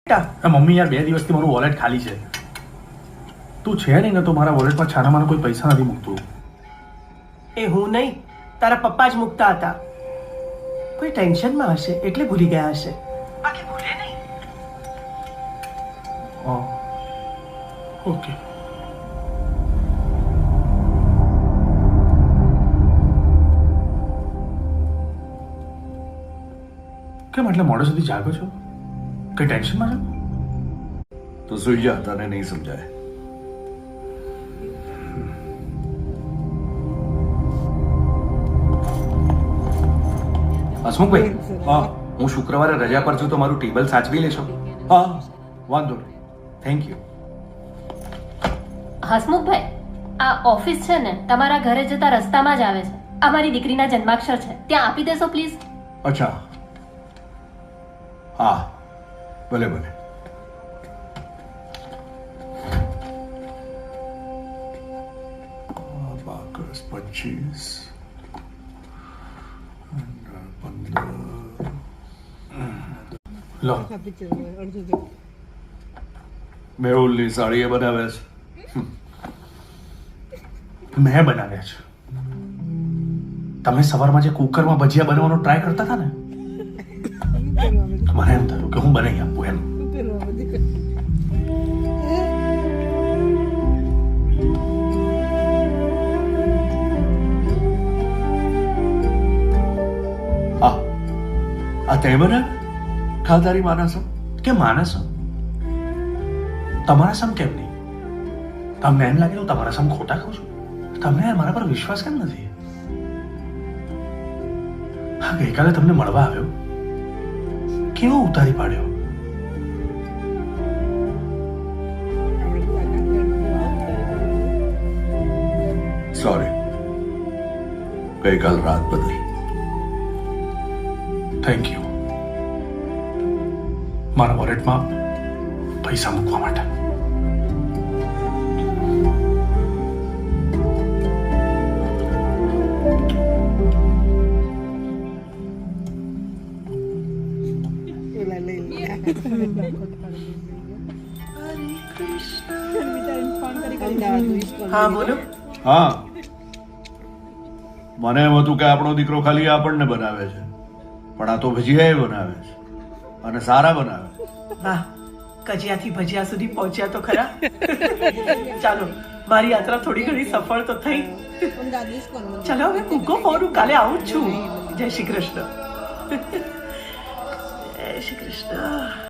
Mummy યાર 2 દિવસથી મારું વોલેટ ખાલી છે. તું છે નહીં ને તો મારા વોલેટમાં છાનામાના કોઈ પૈસા નથી મૂકતું. એ હું નહીં, તારા પપ્પા જ મૂકતા હતા. કોઈ ટેન્શનમાં હશે એટલે ભૂલી ગયા હશે, બાકી ભૂલે નહીં. ઓકે. કેમ એટલે મોડે સુધી જાગો છો? કઈ ટેન્શનમાં છો? તો સુઈ જા, તને નહીં સમજાય. હસમુખભાઈ, હા હું શુક્રવારે રજા પર છું તો મારું ટેબલ સાચવી લેશો? હા વાંધો નહીં, થેન્ક યુ. હસમુખભાઈ, આ ઓફિસ છે ને તમારા ઘરે જતા રસ્તામાં જ આવે છે. અમારી દીકરીના જન્માક્ષર છે, ત્યાં આપી દેશો પ્લીઝ. અચ્છા, હા ભલે ભલે. બાકસ 25 15. લો, મેહુલની સાડીએ બનાવે છે. મેં બનાવ્યા છે. તમે સવારમાં જે કુકરમાં ભજીયા બનાવવાનો ટ્રાય કરતા હતા ને, મને એમ થયું કે હું બનાવી આપું એમ. હા, આ તે બનાવે? ખા તારી માનસ. કે માનસ તમારા સમ કેમ નહીં? તમને એમ લાગે હું તમારા સમ ખોટા ખાઉં છું? તમને મારા પર વિશ્વાસ કેમ નથી? હા, ગઈકાલે તમને મળવા આવ્યો, કેવો ઉતારી પાડ્યો. સોરી, ગઈકાલ રાત બદલી. થેન્ક યુ મારા વોલેટમાં પૈસા મૂકવા માટે. હા બોલો. હા, મને એમ હતું કે આપણો દીકરો ખાલી આપણને બનાવે છે, પણ આ તો ભજીયા બનાવે છે અને સારા બનાવે છે. વાહ, કજિયાથી ભજીયા સુધી પહોંચ્યા તો ખરા. ચાલો, મારી યાત્રા થોડી ઘણી સફળ તો થઈ. ચાલો હવે કૂકો ફોરું, કાલે આવું જ છું. જય શ્રી કૃષ્ણ. જય શ્રી કૃષ્ણ.